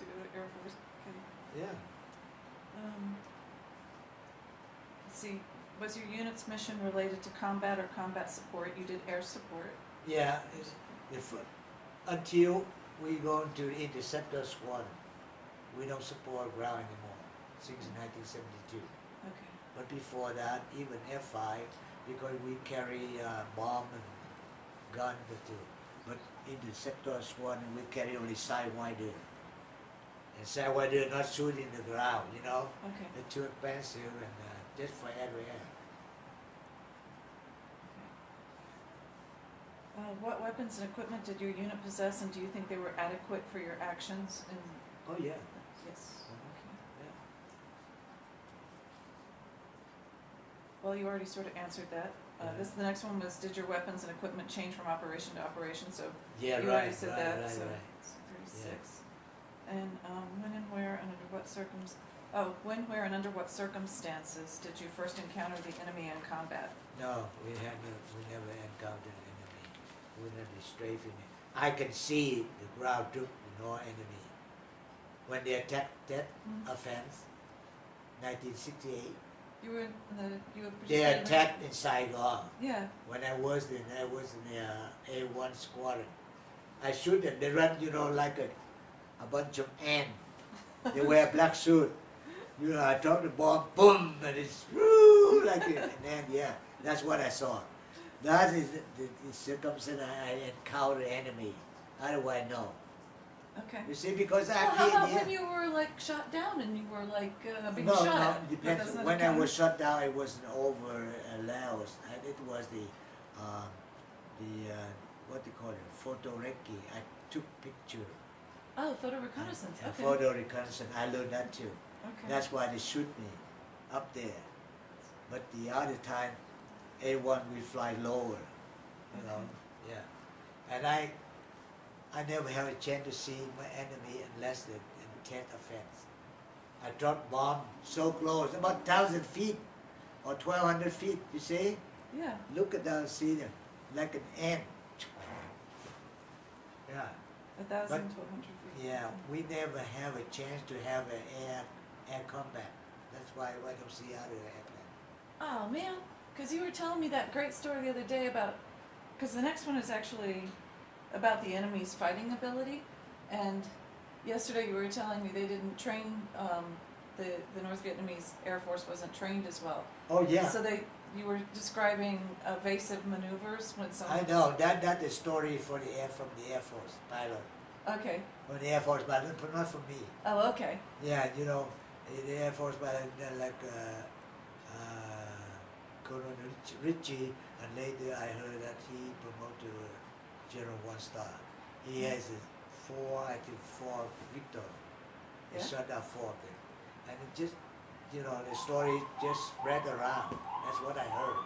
to go to Air Force. Okay. Yeah. Let's see. Was your unit's mission related to combat or combat support? You did air support. Yeah. Until we go to interceptor squad, we don't support ground anymore since 1972. Okay. But before that, even F5, because we carry bomb and gun too. But interceptor squad, we carry only sidewinder. And sidewinder not shoot in the ground, you know. Okay. They're too expensive and just for ARVN. What weapons and equipment did your unit possess, and do you think they were adequate for your actions? Oh yeah. Yes. Okay. Yeah. Well, you already sort of answered that. The next one was, did your weapons and equipment change from operation to operation? So Yeah, you already said that. Right, so right. it's 36. Yeah. And when and where and under what when, where, and under what circumstances did you first encounter the enemy in combat? No, we never encountered an enemy. We never strafing it. I can see the ground troop, no enemy. When they attacked Tet Offensive, 1968. You were in They attacked in Saigon. Yeah. When I was in the A1 squadron. I shoot them. They run, you know, like a bunch of ants. They wear black suit. You know, I drop the bomb, boom, and it's woo, like it. And then, yeah, that's what I saw. That is the circumstance I encounter enemy. How do I know? Okay. You see, because Well, how about when you were like shot down and you were like being shot No, at? it depends. When I was shot down, it wasn't over Laos. And it was the what they call it, photo recce. I took picture. Oh, photo reconnaissance. Okay. Photo reconnaissance. I learned that too. Okay. That's why they shoot me up there. But the other time, A1 we fly lower. You know, yeah. And I never have a chance to see my enemy unless in Tet Offensive. I dropped bomb so close, about 1,000 feet or 1,200 feet, you see? Yeah. Look at that, see them, like an ant. Yeah. 1,000 to 100 feet. Yeah, we never have a chance to have an air combat. That's why I don't see other airplanes. Oh man, because you were telling me that great story the other day about, because the next one is actually about the enemy's fighting ability, and yesterday you were telling me they didn't train, the North Vietnamese Air Force wasn't trained as well. Oh yeah. So you were describing evasive maneuvers when someone... I know, that's the story from the Air Force pilot. Okay. From the Air Force pilot, but not from me. Oh, okay. Yeah, you know, the Air Force pilot, like Colonel Ritchie, and later I heard that he promoted to General 1-star. He has four Victor. He shot down 4 of them. And it just, you know, the story just spread around. That's what I heard.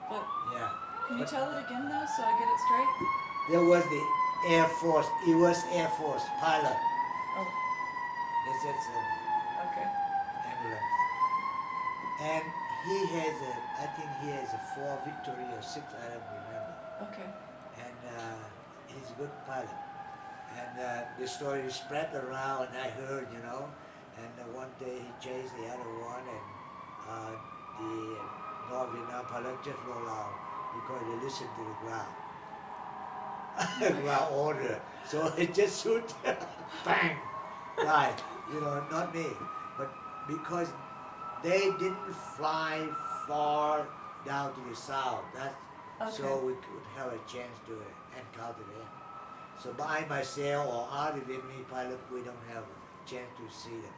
But yeah. Can you tell it again though, so I get it straight? There was the Air Force, U.S. Air Force pilot. Oh. This is okay. Ambulance. And he has I think he has 4 Victory or 6, I don't remember. Okay. And he's a good pilot. And the story spread around, and I heard, you know. And one day he chased the other one, and the North Vietnam pilot just rolled out because they listened to the ground. Ground order. So it just shoot, bang, died. You know, not me. But because they didn't fly far down to the south, so we could have a chance to encounter them. So by myself or other Vietnamese pilot, we don't have a chance to see them.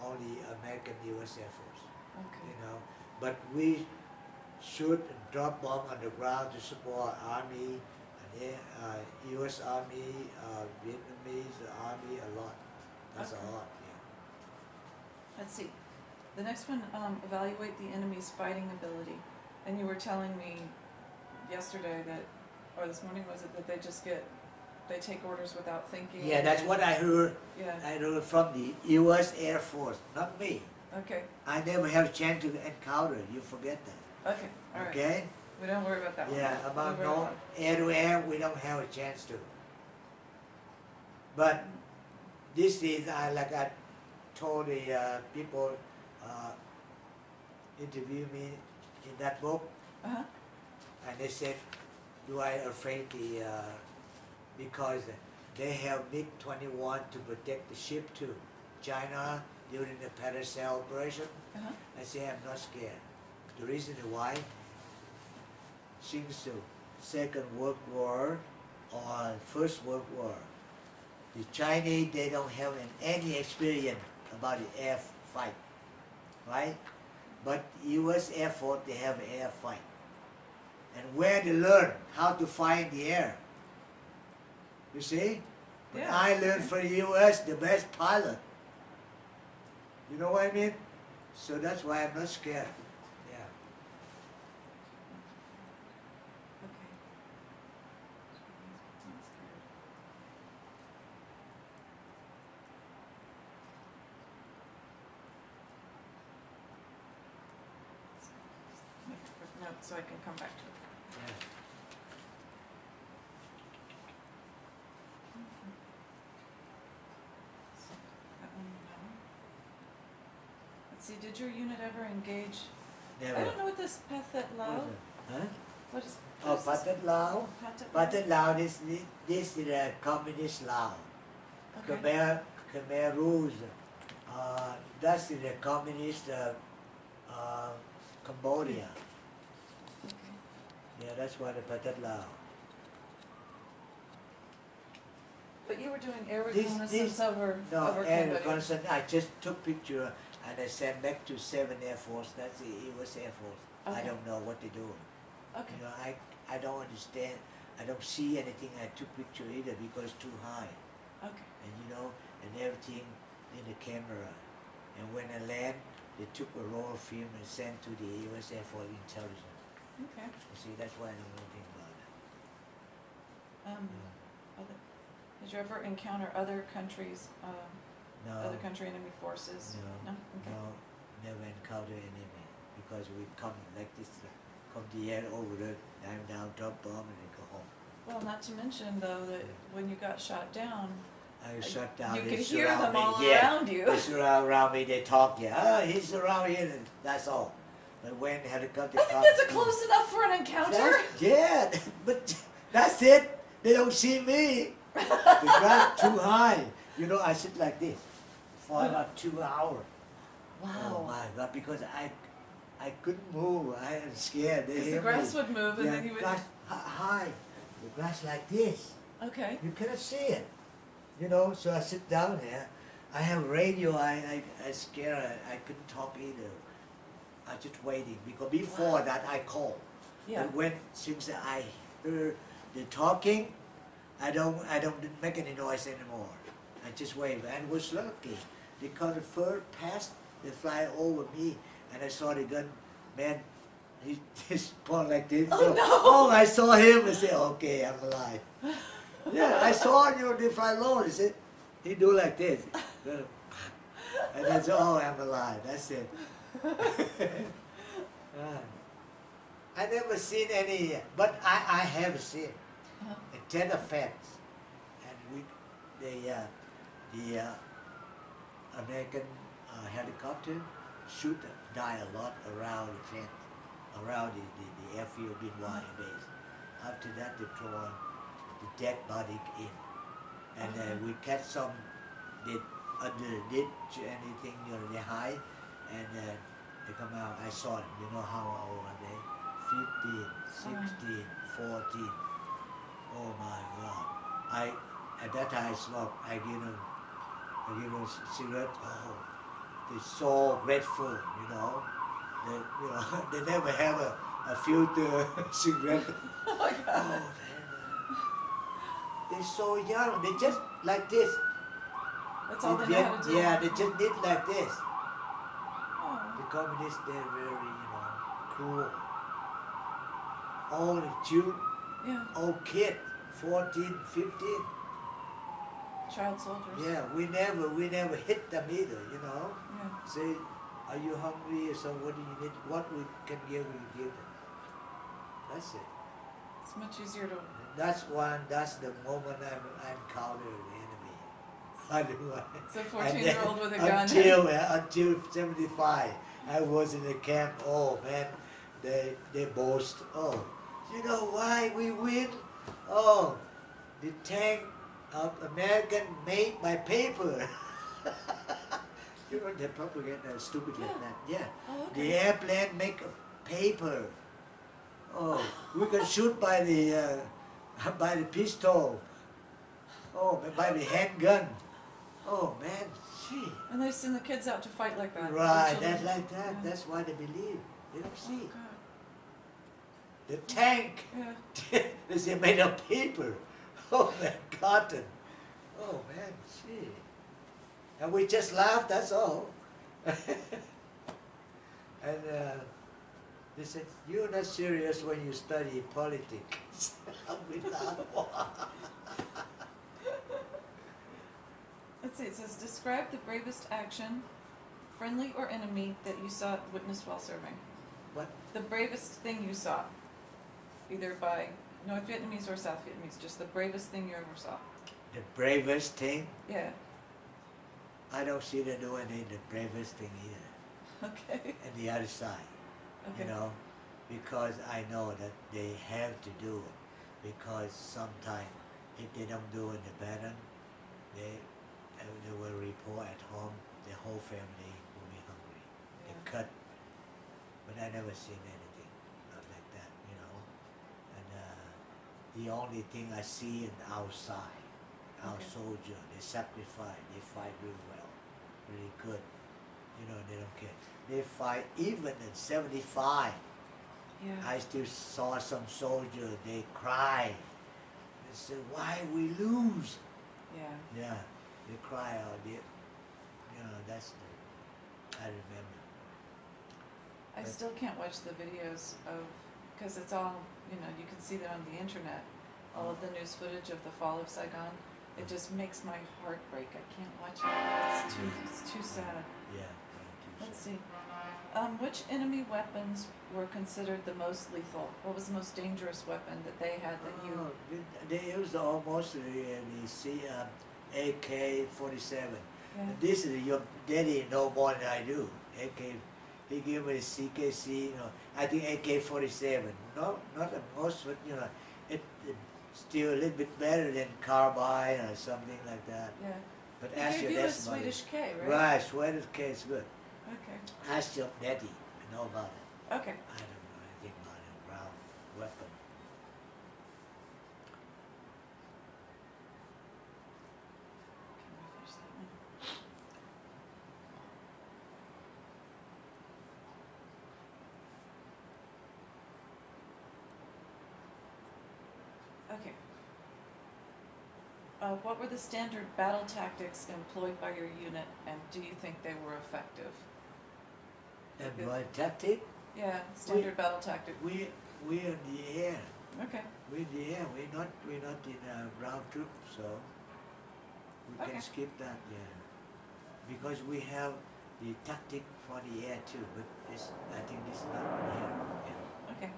Only American U.S. Air Force. Okay. You know, but we shoot and drop bomb on the ground to support Army, and U.S. Army, Vietnamese Army, a lot. That's a lot. Yeah. Let's see. The next one, evaluate the enemy's fighting ability. And you were telling me yesterday that, or this morning was it, that they take orders without thinking? Yeah, that's what I heard. Yeah. I heard from the U.S. Air Force, not me. Okay. I never have a chance to encounter it. You forget that. Okay. All right. Okay? We don't worry about that one. Yeah, about We'll air to air, we don't have a chance to. But this is like I told the people interview me in that book, Uh-huh. and they said, "Do I afraid because they have MiG-21 to protect the ship to China during the paracel operation?" Uh-huh. I say I'm not scared. The reason why, since the Second World War or First World War, the Chinese, they don't have any experience about the air fight, right? But U.S. Air Force, they have air fight. And where they learn how to fight in the air. You see? But Yeah. I learned from the U.S. the best pilot. You know what I mean? So that's why I'm not scared. Yeah. Okay. Make a quick note so I can come back to it. Yeah. So, that one, no. Let's see, did your unit ever engage? Never. I don't know what this Pathet Lao. Huh? What is? Oh, what is this? Pathet Lao. Pathet Lao, this is a communist Lao. Okay. Khmer Rouge, that's the communist Cambodia. Okay. Yeah, that's why the Pathet Lao. But you were doing air This- reconnaissance over No, over air Cambodia. reconnaissance, I just took picture and I sent back to 7th Air Force, that's the US Air Force. I Okay. don't know what they do. Okay. You know, I don't understand, I don't see anything I took picture either because it's too high. Okay. And you know, and everything in the camera. And when I land, they took a roll of film and sent to the US Air Force intelligence. Okay. You see, that's why I don't know anything about it. Other, did you ever encounter other countries, No, other country enemy forces? no, Okay. no, never encounter enemy because we come like this, come the air over the dime down, drop bomb, and then go home. Well, not to mention though that when you got shot down, I shut down. you they could hear surround them me. all Yeah, around you. they surround around me. They talk. Yeah, he's around here. And that's all. But when the helicopter I think comes, that's close enough for an encounter. yeah, but that's it. They don't see me. The grass too high. You know, I sit like this for about 2 hours. Oh Wow. my God! Because I couldn't move. I am scared. They Because the hear grass me. would move and Yeah, then you would. grass high. The grass like this. Okay. You cannot see it. You know, so I sit down here. I have radio. I scared. I couldn't talk either. I just waiting because before that I called. Yeah. But when since I heard the talking, I don't make any noise anymore. I just wave and was lucky because the first passed, they fly over me and I saw the gun man. He just point like this. Oh, so, no. oh, I saw him and said, okay, I'm alive. Yeah, I saw you. They fly low. He said, he do like this, and then said, oh, I'm alive. That's it. I never seen any, but I have seen a Tet Offensive, and the American helicopter shoot die a lot around the tent, around the airfield in Wire base. After that, they throw the dead body in, and we catch some dead under the ditch, anything, you know, they hide, and they come out. I saw them. You know how old are they? 15, 16, 14. Oh my God! At that time I smoked. I give them a cigarette. Oh, they're so grateful. You know, they never have a filter cigarette. Oh my God. Oh, they're so young. They just like this. That's all they know how to do. Yeah, they just did like this. Oh. The communists, they're very, cruel. All the children, Yeah. old kid, 14, 15. Child soldiers. Yeah, we never hit them either, Yeah. Say, are you hungry or so what do you need? What we can give, we give them. That's it. It's much easier to. That's the moment I encounter the enemy. So And 14-year-old with a gun. Until 75, I was in the camp. Oh man, they boast. Oh, you know why we win? Oh, the tank of American made by paper. You know the propaganda stupid like that. Yeah. Oh, The okay. airplane make of paper. Oh, we can shoot by the pistol. Oh, by the handgun. Oh man, gee. And they send the kids out to fight like that. Right, The children. that's like that. Yeah. That's why they believe. They don't see. Oh, God. The tank Yeah. is made of paper. Oh man, cotton. Oh man, gee. And we just laughed, that's all. And they said, you're not serious when you study politics. We laugh. Let's see, it says, describe the bravest action, friendly or enemy, that you saw witnessed while serving. What? The bravest thing you saw, either by North Vietnamese or South Vietnamese, just the bravest thing you ever saw. The bravest thing? Yeah. I don't see them doing the bravest thing either. Okay. And the other side, Okay. you know, because I know that they have to do it. Because sometimes if they don't do it in the pattern, they will report at home, the whole family will be hungry. Yeah. They cut. But I never seen anything like that, you know. And the only thing I see in outside, our Okay. soldier, they sacrifice, they fight really well, really good. You know, they don't care. They fight even in 75. Yeah. I still saw some soldier, they cry. They said, why we lose? Yeah. Yeah, they cry out there. You know, that's the, I remember. I But- still can't watch the videos of, because it's all, you know, you can see that on the internet, all of the news footage of the fall of Saigon. It just makes my heart break. I can't watch it. It's too sad. Yeah. Let's see. Which enemy weapons were considered the most lethal? What was the most dangerous weapon that they had that you... They used almost the AK-47. Yeah. This is your daddy know more than I do. AK, he gave me CKC, you know. I think AK-47. No, not the most, but you know, it still a little bit better than carbine or something like that. Yeah. But They ask gave your you a dad's money. Swedish K, right? Right, Swedish K is good. Okay. Ask your daddy. I know about it. Okay. I don't know anything about a round weapon. Can we finish that one? Okay. What were the standard battle tactics employed by your unit, and do you think they were effective? And Good. my tactic, Yeah, standard battle tactic. we're in the air. Okay. We're in the air. We're not in ground troop, so we Okay. can skip that. Yeah, because we have the tactic for the air too. But this, I think this is not on here. Yeah. Okay.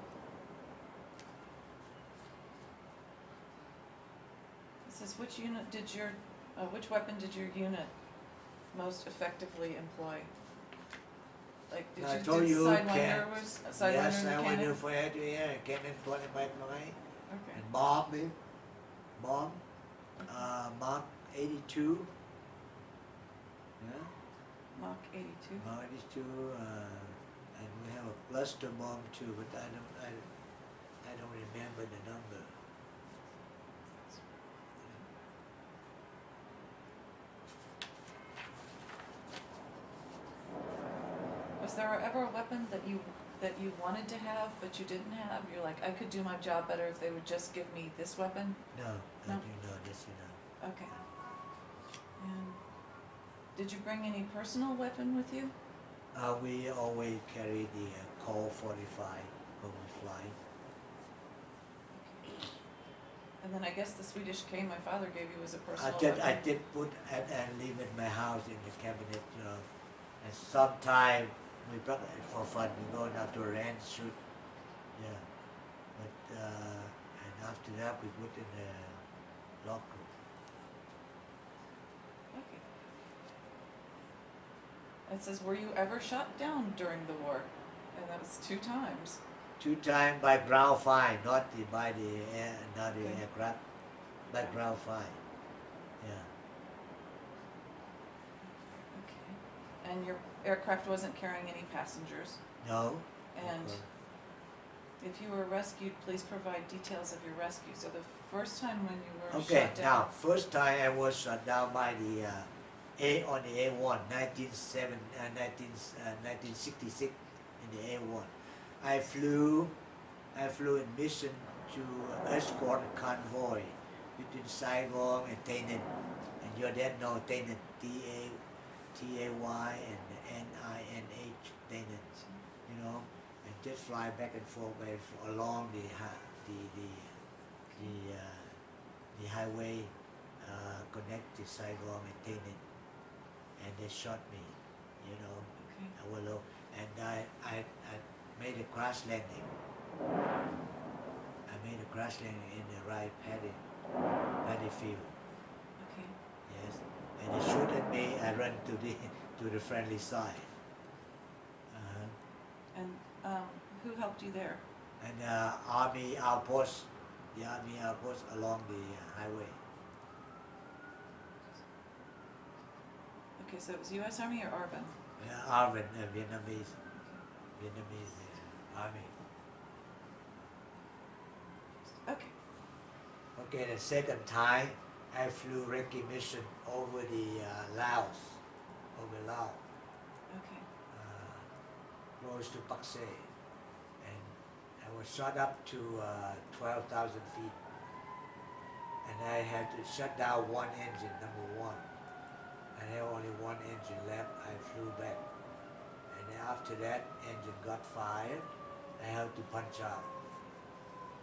It says, which unit did your, which weapon did your unit most effectively employ? Like, did I you told did you Sidewinder can- was Sidewinder Yes, and the I went cannon? in for air to air, cannon 25 mile, Okay. and bomb, Mark 82. Yeah. Mach 82. Mach 82, and we have a cluster bomb too, but I don't remember the number. Was there ever a weapon that you wanted to have but you didn't have? You're like, I could do my job better if they would just give me this weapon. No, No. I didn't know this, you know. Okay. And did you bring any personal weapon with you? We always carry the Colt 45 when we fly. And then I guess the Swedish K my father gave you was a I personal did weapon. put and leave in my house in the cabinet, you know. And sometime we brought it for fun. We go down to a ranch shoot, yeah. But and after that we put in the locker. Okay. It says, were you ever shot down during the war? And that was 2 times. 2 times by ground fire, not by the air, not the Okay. aircraft, by ground fire. Yeah. Okay. And your aircraft wasn't carrying any passengers. No. And if you were rescued, please provide details of your rescue. So the first time when you were Okay, shot down. now first time I was shot down by the on the A1, 1966 in the A1. I flew in mission to escort a convoy between Saigon and Tainan. And your dad know Tainan, T-A-Y and N-I-N-H, Tainan, you know, and just fly back and forth along the highway connect to Saigon and Tainan. And they shot me, you know, Okay. I was low, and I made a crash landing. I made a crash landing in the right paddy field. Okay. Yes, and they shoot at me. I run to the friendly side. And who helped you there? And army outpost, the army outpost along the highway. Okay, so it was U.S. Army or ARVN? ARVN, Vietnamese army. Okay. Okay, the second time I flew recce mission over the Laos, Okay. close to Pak Se, and I was shot up to 12,000 feet, and I had to shut down one engine, number 1. I had only one engine left. I flew back, and then after that engine got fired. I had to punch out.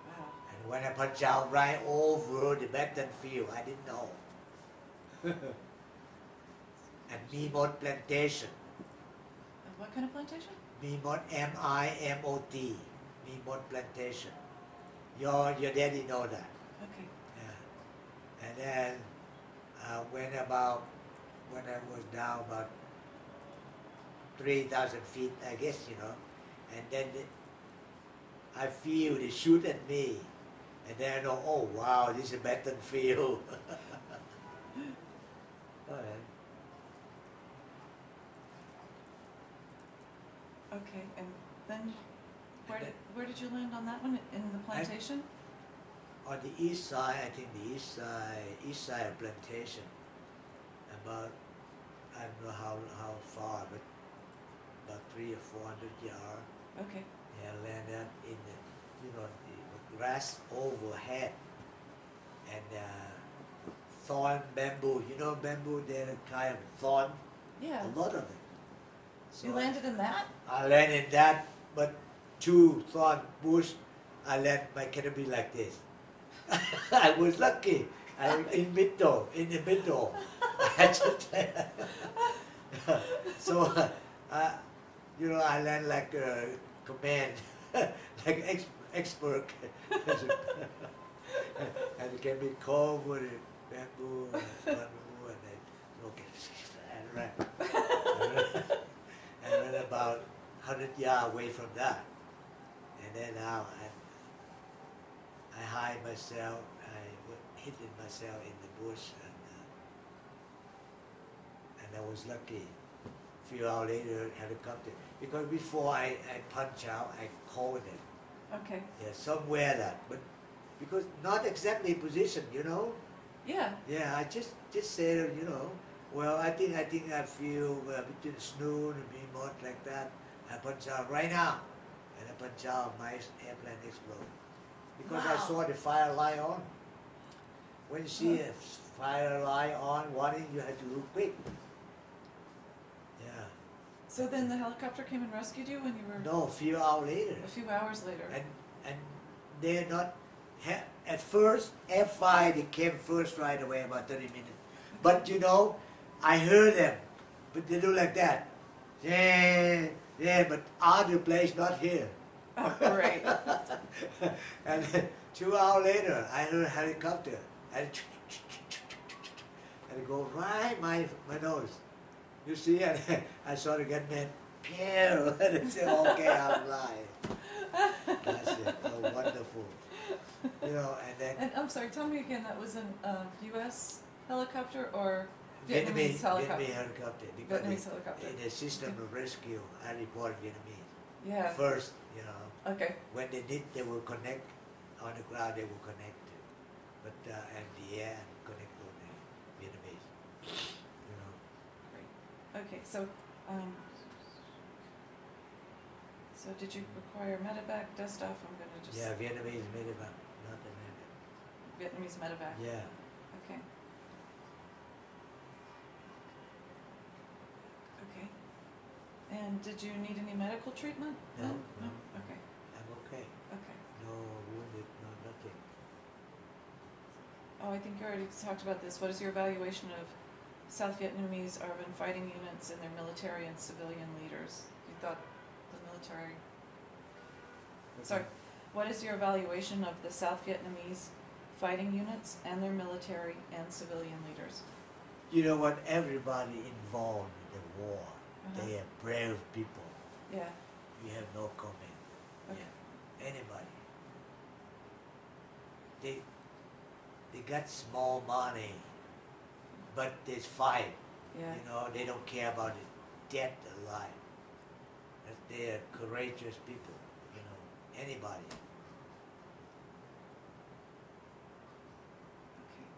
Wow. And when I punched out right over the battlefield, I didn't know. And Mimot plantation. What kind of plantation? Mimot, M-I-M-O-T. Mimot plantation. Your daddy know that. Okay. Yeah. And then when I was down about 3,000 feet, I guess, you know, and then I feel they shoot at me, and then I know, oh wow, this is a battlefield. Okay, and then where did you land on that one? In the plantation? On the east side, I think the east side of plantation, about, I don't know how far, but about 300 or 400 yards. Okay. Yeah, landed in the, you know, the grass overhead, and thorn bamboo. You know bamboo, they're kind of thorn. Yeah. A lot of it. So You landed in that? I landed in that, but 2 thorn bush, I landed my canopy like this. I was lucky. In the middle. So, you know, I land like a command, like expert. And it can be covered with bamboo and then, okay, and ran. And then about 100 yards away from that. And then now I hide myself, I hidden myself in the bush, and I was lucky. A few hours later, helicopter. Because before I punch out, I called it. Okay. Yeah, somewhere that, but because not exactly position, you know. Yeah. Yeah, I just said, you know, well, I think I feel between Snoon and Mimot like that. I punch out right now, and I punch out, my airplane explode. Because I Wow. saw the fire light on. When you see a fire light on, warning, you have to look quick. Yeah. So then the helicopter came and rescued you when you were No, a few hours later. a few hours later. And they're not, at first, F5, they came first right away, about 30 minutes. But you know, I heard them, but they do like that. Yeah, but other place not here. Oh, great. And then 2 hours later, I heard a helicopter, and it go right my nose. You see, and I saw the gunman, pew, and I said, okay, I'm lying. That's it. Oh, wonderful. You know, and then And I'm sorry, tell me again, that was an U.S. helicopter or Vietnamese helicopter? Vietnamese helicopter. Because Vietnamese helicopter. in the system of rescue, I reported Vietnamese. Yeah. First, you know, Okay. when they did, they will connect on the ground. They will connect, but and the air and connect to the Vietnamese. You know. Great. Okay, so so did you require medevac, dust off? I'm gonna just Yeah, Vietnamese medivac, not the medivac. Vietnamese medevac. Yeah. Okay. Okay. And did you need any medical treatment? No, then? no. Okay. I'm okay. Okay. No wounded, no nothing. Oh, I think you already talked about this. What is your evaluation of South Vietnamese ARVN fighting units and their military and civilian leaders? You thought the military... Sorry. What is your evaluation of the South Vietnamese fighting units and their military and civilian leaders? You know what? Everybody involved in the war, they are brave people. Yeah. We have no comment. Okay. Yeah. Anybody. They got small money, but they fight. Yeah. You know, they don't care about the dead alive. They are courageous people. You know, anybody. Okay.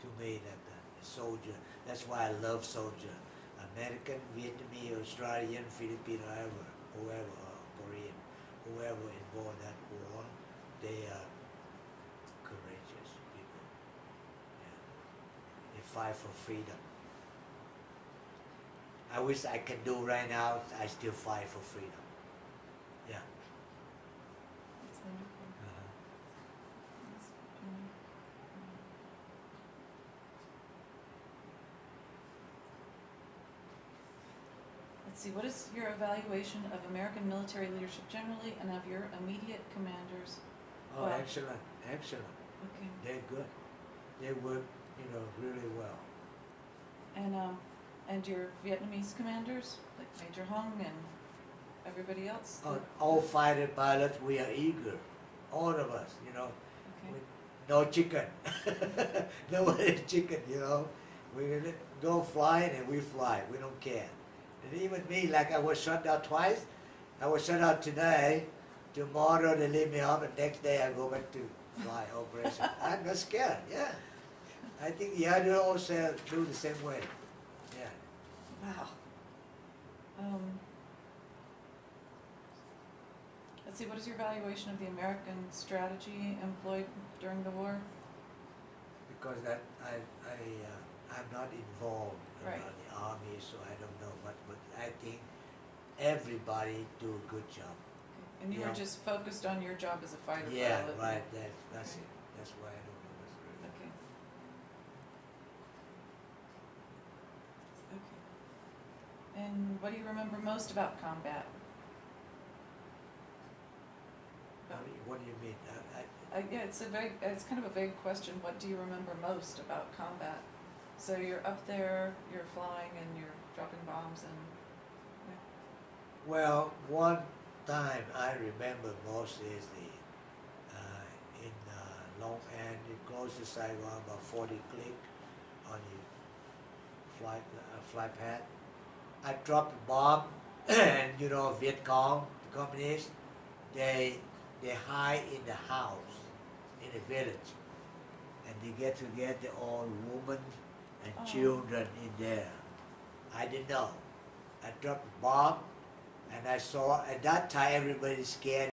To me, that a soldier. That's why I love soldier. American, Vietnamese, Australian, Filipino, whoever, Korean, whoever involved in that war, they are courageous people. Yeah. They fight for freedom. I wish I can do right now. I still fight for freedom. Yeah. That's wonderful. That's wonderful. Let's see, what is your evaluation of American military leadership generally and of your immediate commanders? Oh, Wow. excellent, excellent. Okay. They're good. They work, you know, really well. And your Vietnamese commanders, like Major Hung and everybody else? All fighter pilots, we are eager. All of us, you know. Okay. With no chicken. Nobody chicken, you know. We go flying and we fly. We don't care. And even me, like I was shot down twice. I was shot out today. Tomorrow they leave me up, and next day I go back to fly operation. I'm not scared. Yeah. I think the other also do the same way. Yeah. Wow. Let's see, what is your evaluation of the American strategy employed during the war? Because that I'm not involved in Right. the army, so I don't know. But I think everybody do a good job. Okay. And you Yeah. were just focused on your job as a fighter Yeah, pilot? right. That's it. That's why I don't know what's really. Okay. Okay. And what do you remember most about combat? What do you mean? Yeah, it's kind of a vague question. What do you remember most about combat? So you're up there, you're flying, and you're dropping bombs, and Well, one time I remember most is the in Long An, close to Saigon, about 40 click on the flight pad. I dropped a bomb, and you know Viet Cong, the communists, they hide in the house, in the village, and they get together all women and children in there. I didn't know. I dropped a bomb, and I saw at that time everybody scared.